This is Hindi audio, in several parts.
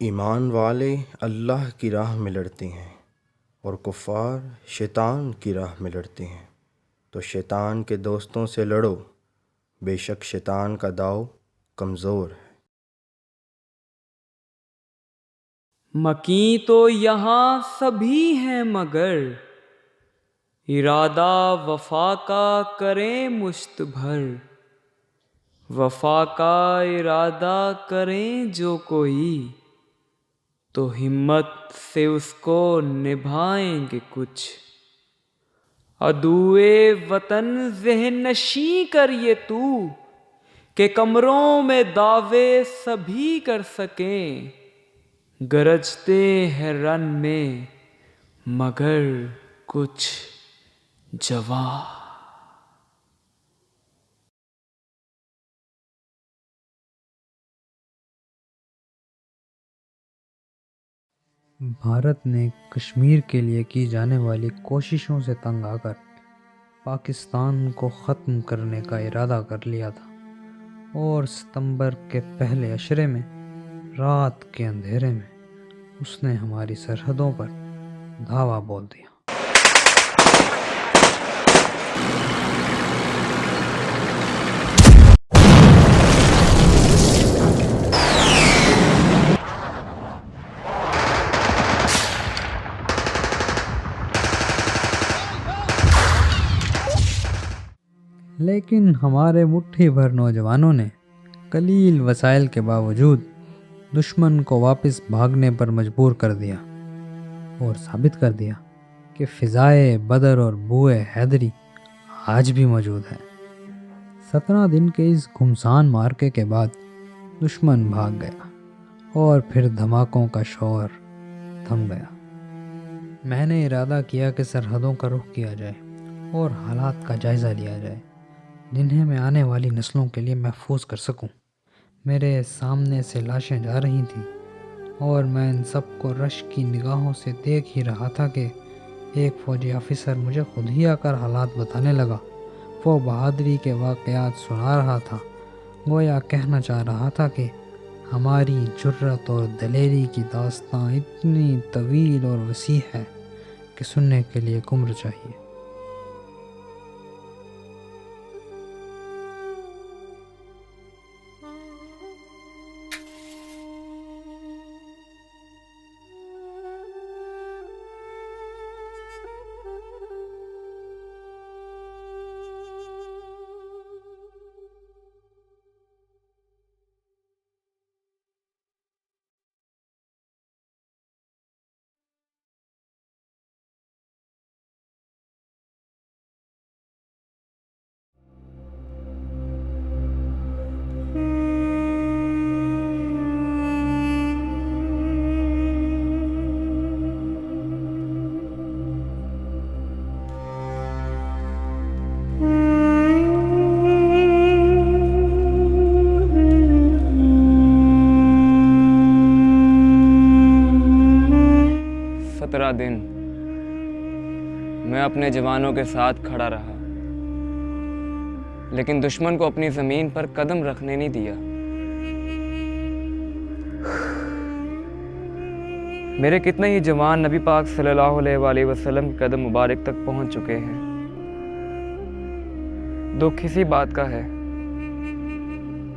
ईमान वाले अल्लाह की राह में लड़ते हैं और कुफ़ार शैतान की राह में लड़ते हैं, तो शैतान के दोस्तों से लड़ो, बेशक शैतान का दाव कमज़ोर है। मकी तो यहाँ सभी हैं मगर इरादा वफा का करें मुश्त भर। वफा का इरादा करें जो कोई तो हिम्मत से उसको निभाएंगे कुछ। अदुए वतन ज़हन नशी कर ये तू के कमरों में दावे सभी कर सकें। गरजते हैं रन में मगर कुछ जवां। भारत ने कश्मीर के लिए की जाने वाली कोशिशों से तंग आकर पाकिस्तान को ख़त्म करने का इरादा कर लिया था और सितंबर के पहले अशरे में रात के अंधेरे में उसने हमारी सरहदों पर धावा बोल दिया। लेकिन हमारे मुट्ठी भर नौजवानों ने कलील वसाइल के बावजूद दुश्मन को वापस भागने पर मजबूर कर दिया और साबित कर दिया कि फ़िज़ाए बदर और बुए हैदरी आज भी मौजूद है। 17 दिन के इस घुमसान मार्के के बाद दुश्मन भाग गया और फिर धमाकों का शोर थम गया। मैंने इरादा किया कि सरहदों का रुख किया जाए और हालात का जायज़ा लिया जाए जिन्हें मैं आने वाली नस्लों के लिए महफूज कर सकूं। मेरे सामने से लाशें जा रही थीं और मैं इन सब को रश की निगाहों से देख ही रहा था कि एक फ़ौजी ऑफिसर मुझे खुद ही आकर हालात बताने लगा। वो बहादुरी के वाक़यात सुना रहा था, गोया कहना चाह रहा था कि हमारी जुर्रत और दलेरी की दास्तां इतनी तवील और वसी है कि सुनने के लिए उम्र चाहिए। दिन मैं अपने जवानों के साथ खड़ा रहा, लेकिन दुश्मन को अपनी ज़मीन पर कदम रखने नहीं दिया। मेरे कितने ही जवान नबी पाक सल्लल्लाहु अलैहि वसल्लम के कदम मुबारक तक पहुंच चुके हैं। दुख इसी बात का है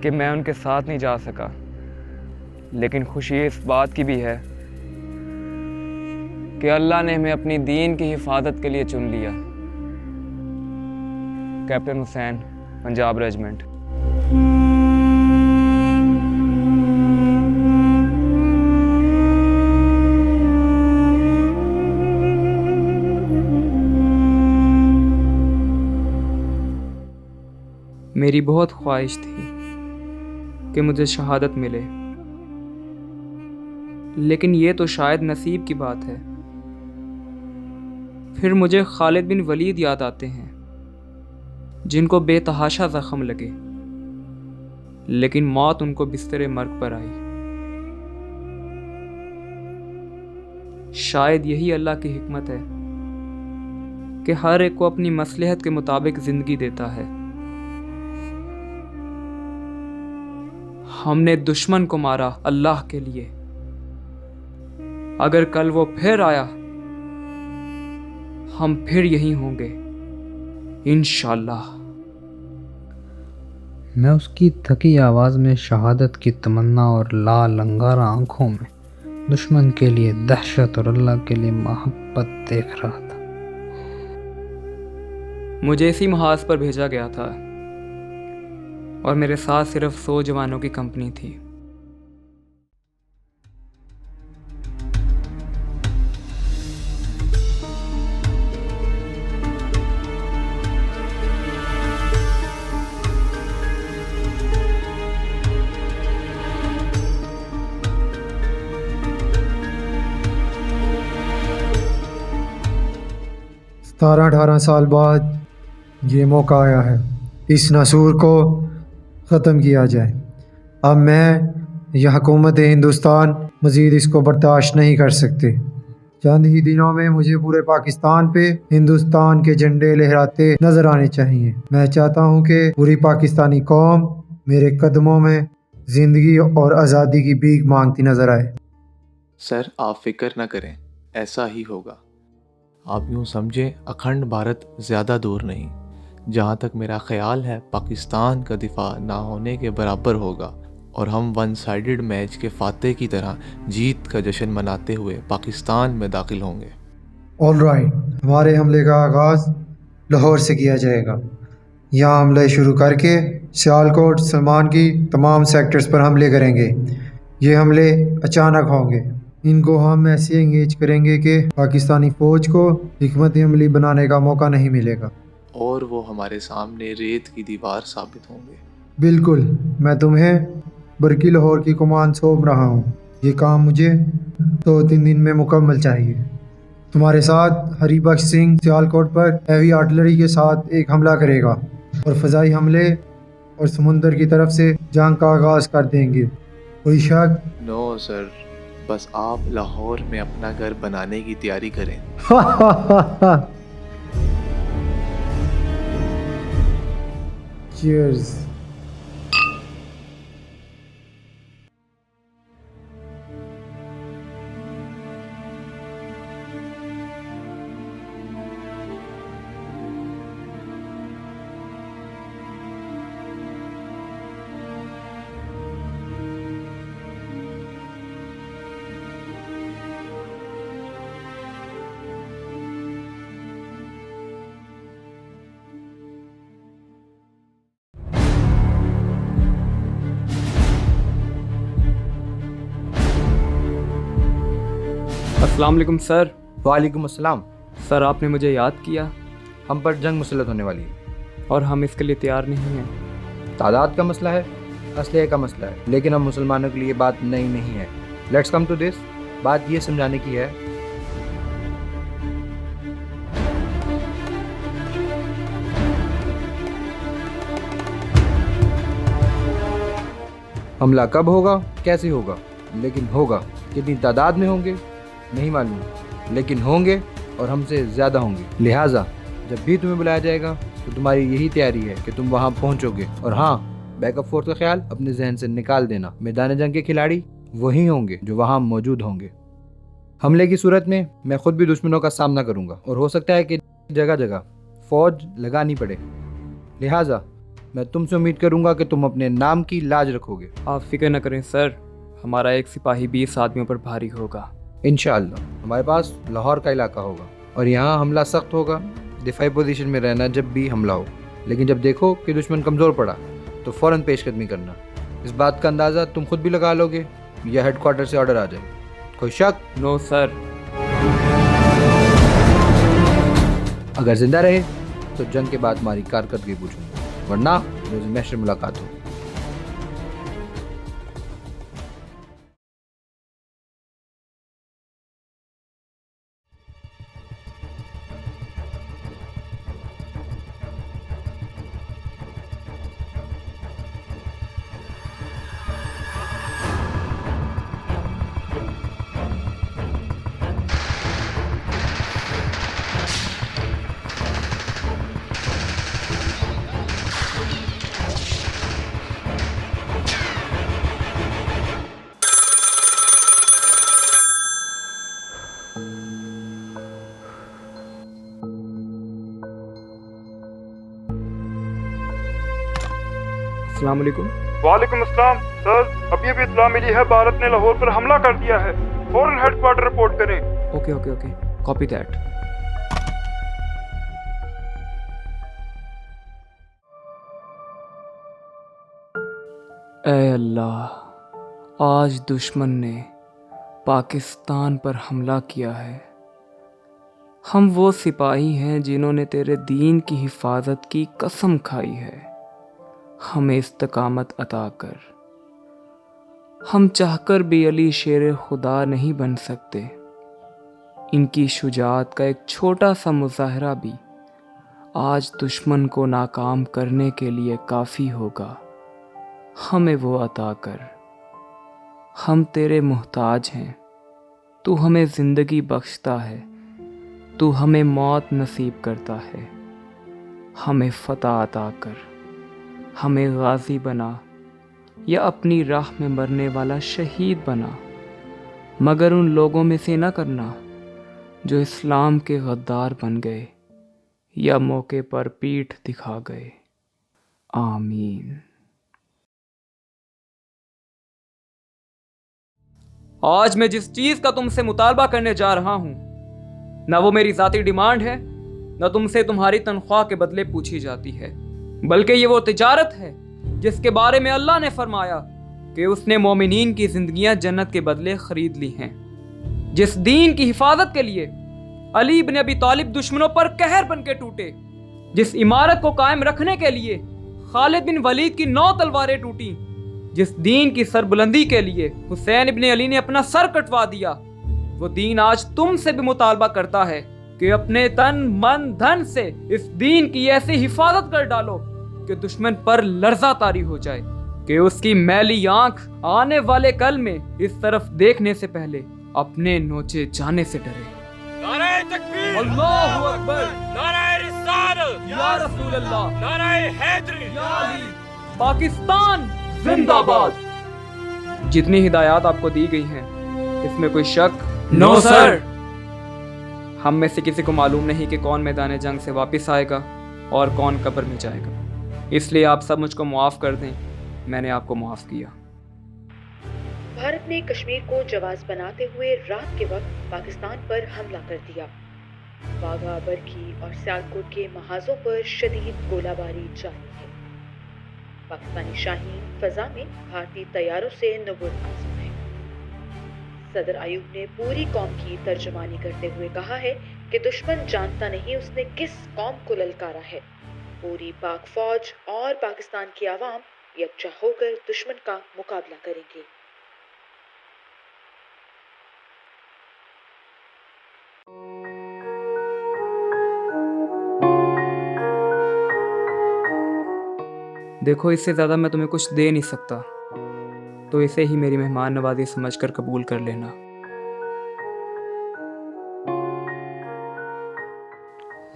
कि मैं उनके साथ नहीं जा सका, लेकिन खुशी इस बात की भी है कि अल्लाह ने हमें अपनी दीन की हिफाजत के लिए चुन लिया। Captain Hussain, Punjab regiment. मेरी बहुत ख्वाहिश थी कि मुझे शहादत मिले, लेकिन ये तो शायद नसीब की बात है। फिर मुझे खालिद बिन वलीद याद आते हैं, जिनको बेतहाशा जख्म लगे, लेकिन मौत उनको बिस्तरे मर्ग पर आई। शायद यही अल्लाह की हिकमत है कि हर एक को अपनी मसलहत के मुताबिक जिंदगी देता है। हमने दुश्मन को मारा अल्लाह के लिए, अगर कल वो फिर आया हम फिर यहीं होंगे इंशाअल्लाह। मैं उसकी थकी आवाज़ में शहादत की तमन्ना और लाल अंगारा आंखों में दुश्मन के लिए दहशत और अल्लाह के लिए मोहब्बत देख रहा था। मुझे इसी महाज पर भेजा गया था और मेरे साथ सिर्फ 100 जवानों की कंपनी थी। सतारह 18 साल बाद ये मौका आया है, इस नसूर को ख़त्म किया जाए। अब मैं यह हुकूमत हिंदुस्तान मज़ीद इसको बर्दाश्त नहीं कर सकते। चंद ही दिनों में मुझे पूरे पाकिस्तान पे हिंदुस्तान के झंडे लहराते नज़र आने चाहिए। मैं चाहता हूँ कि पूरी पाकिस्तानी कौम मेरे कदमों में ज़िंदगी और आज़ादी की भीख मांगती नज़र आए। सर, आप फिक्र न करें, ऐसा ही होगा। आप यूँ समझें, अखंड भारत ज़्यादा दूर नहीं। जहाँ तक मेरा ख्याल है, पाकिस्तान का दिफा ना होने के बराबर होगा और हम वन साइडेड मैच के फाते की तरह जीत का जश्न मनाते हुए पाकिस्तान में दाखिल होंगे। ऑल राइट, हमारे हमले का आगाज़ लाहौर से किया जाएगा। यहाँ हमले शुरू करके सियालकोट, सलमान की तमाम सेक्टर्स पर हमले करेंगे। ये हमले अचानक होंगे। इनको हम ऐसे एंगेज करेंगे कि पाकिस्तानी फ़ौज को हिकमत अमली बनाने का मौका नहीं मिलेगा और वो हमारे सामने रेत की दीवार साबित होंगे। बिल्कुल, मैं तुम्हें बरकी लाहौर की कमान सौंप रहा हूँ। ये काम मुझे 2-3 दिन में मुकम्मल चाहिए। तुम्हारे साथ हरिबख्श सिंह सियालकोट पर हैवी आर्टिलरी के साथ एक हमला करेगा और फ़ज़ाई हमले और समुंदर की तरफ से जंग का आगाज़ कर देंगे। कोई शक? नो सर, बस आप लाहौर में अपना घर बनाने की तैयारी करें। Cheers. अस्सलाम वालेकुम सर। वालेकुम अस्सलाम। सर, आपने मुझे याद किया हम पर जंग मुसल्लत होने वाली है। और हम इसके लिए तैयार नहीं हैं। तादाद का मसला है, असलहे का मसला है, लेकिन हम मुसलमानों के लिए बात नई नहीं है। Let's come to this. बात ये समझाने की है हमला कब होगा, कैसे होगा, लेकिन होगा। कितनी तादाद में होंगे नहीं मालूम, लेकिन होंगे और हमसे ज़्यादा होंगे। लिहाजा जब भी तुम्हें बुलाया जाएगा तो तुम्हारी यही तैयारी है कि तुम वहाँ पहुँचोगे। और हाँ, बैकअप फोर्स का ख्याल अपने जहन से निकाल देना। मैदान जंग के खिलाड़ी वही होंगे जो वहाँ मौजूद होंगे। हमले की सूरत में मैं खुद भी दुश्मनों का सामना करूँगा और हो सकता है कि जगह जगह फ़ौज लगानी पड़े। लिहाजा मैं तुमसे उम्मीद करूंगा कि तुम अपने नाम की लाज रखोगे। आप फिक्र न करें सर, हमारा एक सिपाही 20 आदमियों पर भारी होगा। इंशाअल्लाह हमारे पास लाहौर का इलाका होगा और यहाँ हमला सख्त होगा। दिफाई पोजीशन में रहना जब भी हमला हो, लेकिन जब देखो कि दुश्मन कमज़ोर पड़ा तो फ़ौरन पेशकदमी करना। इस बात का अंदाज़ा तुम खुद भी लगा लोगे या हेडक्वार्टर से ऑर्डर आ जाए? कोई शक? No sir. अगर जिंदा रहे तो जंग के बाद हमारी कारकर्दगी पूछूंगा, वरना रोज़ महशर मुलाकात हो। अस्सलाम वालेकुम। वालेकुम अस्सलाम सर, अभी अभी इत्तला मिली है भारत ने लाहौर पर हमला कर दिया है। फौरन हेडक्वार्टर रिपोर्ट करें। Okay okay okay, copy that. ऐ अल्लाह, आज दुश्मन ने पाकिस्तान पर हमला किया है। हम वो सिपाही हैं जिन्होंने तेरे दीन की हिफाजत की कसम खाई है। हमें इस्तकामत अता कर। हम चाहकर भी अली शेर खुदा नहीं बन सकते। इनकी शुजाअत का एक छोटा सा मुजाहरा भी आज दुश्मन को नाकाम करने के लिए काफ़ी होगा। हमें वो अता कर। हम तेरे मोहताज हैं। तू हमें ज़िंदगी बख्शता है, तू हमें मौत नसीब करता है। हमें फ़तह अता कर। हमें गाजी बना या अपनी राह में मरने वाला शहीद बना, मगर उन लोगों में से न करना जो इस्लाम के गद्दार बन गए या मौके पर पीठ दिखा गए। आमीन। आज मैं जिस चीज का तुमसे मुतालबा करने जा रहा हूं, ना वो मेरी जाती डिमांड है, ना तुमसे तुम्हारी तनख्वाह के बदले पूछी जाती है, बल्कि ये वो तिजारत है जिसके बारे में अल्लाह ने फरमाया कि उसने मोमिनीन की जिंदगियां जन्नत के बदले खरीद ली हैं। जिस दीन की हिफाजत के लिए अली इब्न अबी तालिब दुश्मनों पर कहर बन के टूटे, जिस इमारत को कायम रखने के लिए खालिद बिन वलीद की 9 तलवारें टूटी, जिस दीन की सरबुलंदी के लिए हुसैन इब्न अली ने अपना सर कटवा दिया, वो दीन आज तुमसे भी मुतालबा करता है कि अपने तन मन धन से इस दीन की ऐसी हिफाजत कर डालो कि दुश्मन पर लर्जा तारी हो जाए, कि उसकी मैली आंख आने वाले कल में इस तरफ देखने से पहले अपने नोचे जाने से डरे। नारे तकबीर, अल्लाहु अकबर, नारे रिसालत, या रसूल अल्लाह, नारे हैदरी, या अली, पाकिस्तान जिंदाबाद। जितनी हिदायत आपको दी गई हैं, इसमें कोई शक? No sir. हम में से किसी को मालूम नहीं कि कौन मैदान जंग से वापस आएगा और कौन कब्र में जाएगा, इसलिए आप सब मुझको मुआफ़ कर दें। मैंने आपको मुआफ़ किया। भारत ने कश्मीर को जवाब बनाते हुए रात के वक्त पाकिस्तान पर हमला कर दिया। वाघा, बरखी और सियालकोट के महाजों पर शदीद गोलाबारी जारी है। पाकिस्तानी शाहीन फजा में भारतीय तैयारों से नबूद आज़मा है। सदर अयूब ने पूरी कौम की तर्जुमानी करते हुए कहा है कि दुश्मन जानता नहीं उसने किस कौम को ललकारा है। पूरी पाक फौज और पाकिस्तान की आवाम यकजा होकर दुश्मन का मुकाबला करेंगे। देखो, इससे ज़्यादा मैं तुम्हें कुछ दे नहीं सकता, तो इसे ही मेरी मेहमान नवाजी समझकर कबूल कर लेना।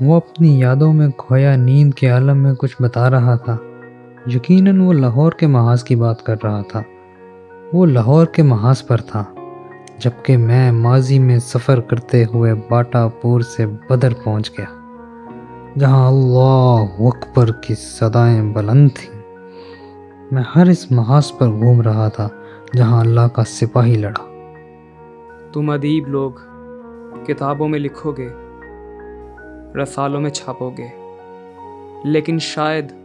वो अपनी यादों में खोया नींद के आलम में कुछ बता रहा था। यकीनन वो लाहौर के महाज की बात कर रहा था। वो लाहौर के महाज पर था, जबकि मैं माजी में सफ़र करते हुए बाटापुर से बदर पहुंच गया। जहाँ अल्लाह अकबर की सदाएं बुलंद थीं। मैं हर इस महाज पर घूम रहा था जहाँ अल्लाह का सिपाही लड़ा। तुम अदीब लोग किताबों में लिखोगे, रसालों में छापोगे, लेकिन शायद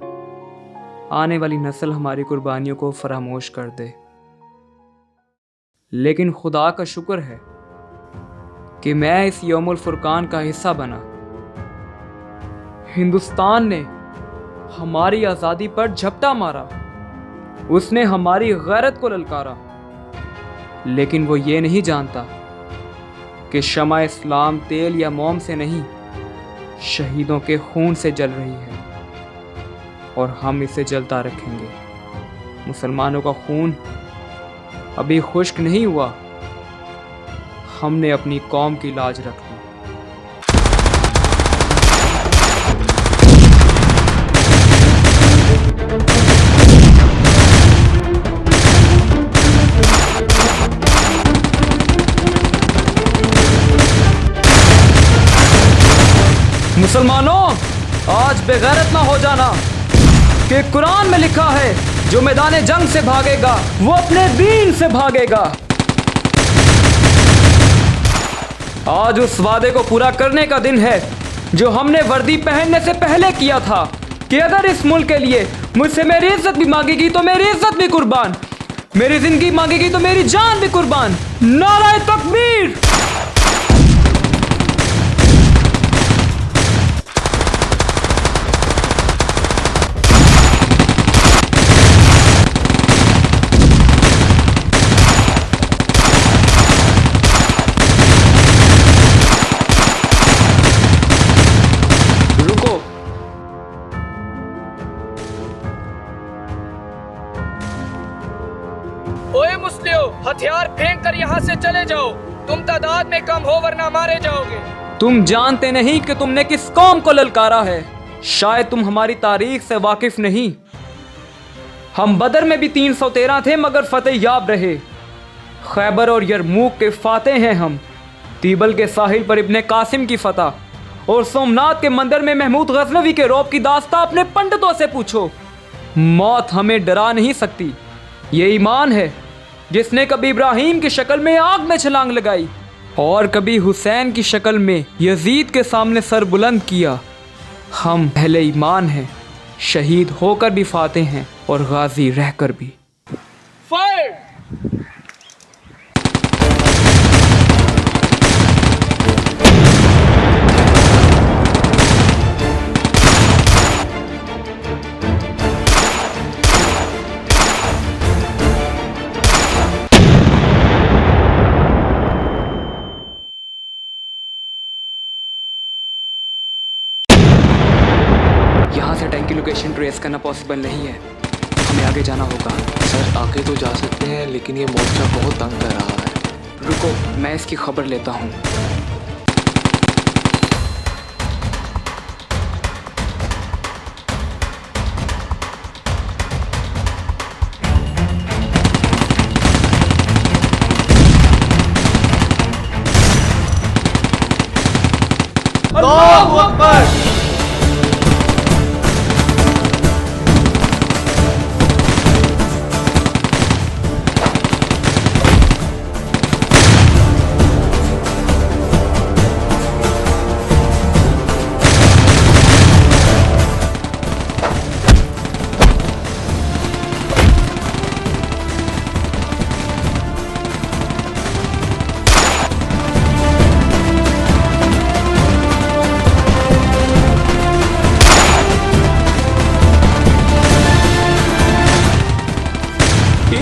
आने वाली नस्ल हमारी कुर्बानियों को फरामोश कर दे। लेकिन खुदा का शुक्र है कि मैं इस यौमुल फुरकान का हिस्सा बना। हिंदुस्तान ने हमारी आज़ादी पर झपटा मारा, उसने हमारी गैरत को ललकारा, लेकिन वो ये नहीं जानता कि शमा इस्लाम तेल या मोम से नहीं, शहीदों के खून से जल रही है और हम इसे जलता रखेंगे। मुसलमानों का खून अभी खुश्क नहीं हुआ, हमने अपनी कौम की लाज रख ली। मुसलमानों, आज बेगैरत ना हो जाना कि कुरान में लिखा है जो मैदान जंग से भागेगा वो अपने दीन से भागेगा। आज उस वादे को पूरा करने का दिन है जो हमने वर्दी पहनने से पहले किया था कि अगर इस मुल्क के लिए मुझसे मेरी इज्जत भी मांगेगी तो मेरी इज्जत भी कुर्बान, मेरी जिंदगी मांगेगी तो मेरी जान भी कुर्बान। नारे तकबीर। ओए मुस्लिमों, हथियार फेंक कर यहाँ से चले जाओ। तुम तादाद में कम हो वरना मारे जाओगे। तुम जानते नहीं कि तुमने किस कौम को ललकारा है। शायद तुम हमारी तारीख से वाकिफ नहीं। हम बदर में भी 313 थे मगर फतेह याब रहे। खैबर और यरमूक के फातेह हैं हम। तीबल के साहिल पर इब्ने कासिम की फतह और सोमनाथ के मंदिर में महमूद गजनवी के रौब की दास्ता अपने पंडितों से पूछो। मौत हमें डरा नहीं सकती। ये ईमान है जिसने कभी इब्राहिम की शक्ल में आग में छलांग लगाई और कभी हुसैन की शक्ल में यजीद के सामने सर बुलंद किया। हम पहले ईमान हैं, शहीद होकर भी फाते हैं और गाजी रहकर भी। फायर! यहाँ से टैंक की लोकेशन ट्रेस करना पॉसिबल नहीं है, हमें आगे जाना होगा। सर आगे तो जा सकते हैं लेकिन ये मोर्चा बहुत तंग कर रहा है। रुको, मैं इसकी खबर लेता हूँ। अल्लाहू अकबर!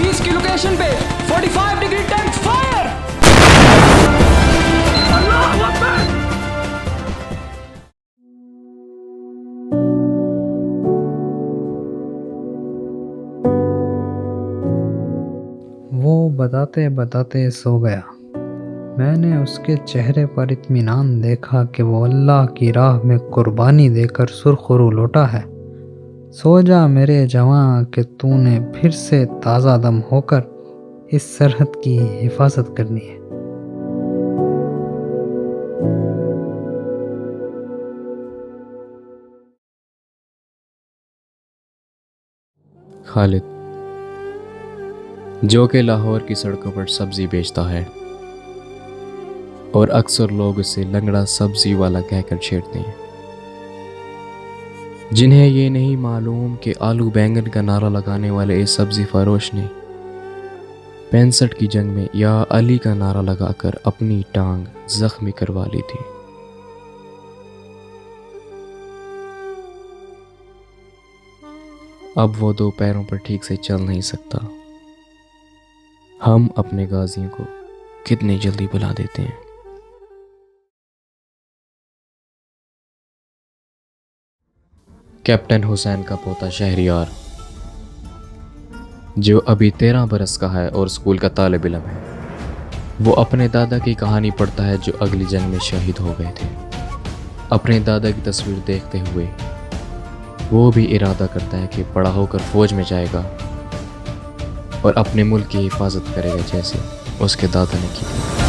इसकी लोकेशन पे 45 degree tank fire. Allahu Akbar! वो बताते बताते सो गया। मैंने उसके चेहरे पर इत्मीनान देखा कि वो अल्लाह की राह में कुर्बानी देकर सुरखरू लौटा है। सो जा मेरे जवां कि तूने फिर से ताज़ा दम होकर इस सरहद की हिफाजत करनी है। खालिद, जो कि लाहौर की सड़कों पर सब्जी बेचता है और अक्सर लोग उसे लंगड़ा सब्जी वाला कहकर छेड़ते हैं, जिन्हें ये नहीं मालूम कि आलू बैंगन का नारा लगाने वाले इस सब्जी फरोश ने 65 की जंग में या अली का नारा लगाकर अपनी टांग जख्मी करवा ली थी। अब वो दो पैरों पर ठीक से चल नहीं सकता। हम अपने गाजियों को कितनी जल्दी बुला देते हैं। कैप्टन हुसैन का पोता शहरियार, जो अभी 13 बरस का है और स्कूल का तालिब इल्म है, वो अपने दादा की कहानी पढ़ता है जो अगली जंग में शहीद हो गए थे। अपने दादा की तस्वीर देखते हुए वो भी इरादा करता है कि बड़ा होकर फौज में जाएगा और अपने मुल्क की हिफाजत करेगा जैसे उसके दादा ने की थी।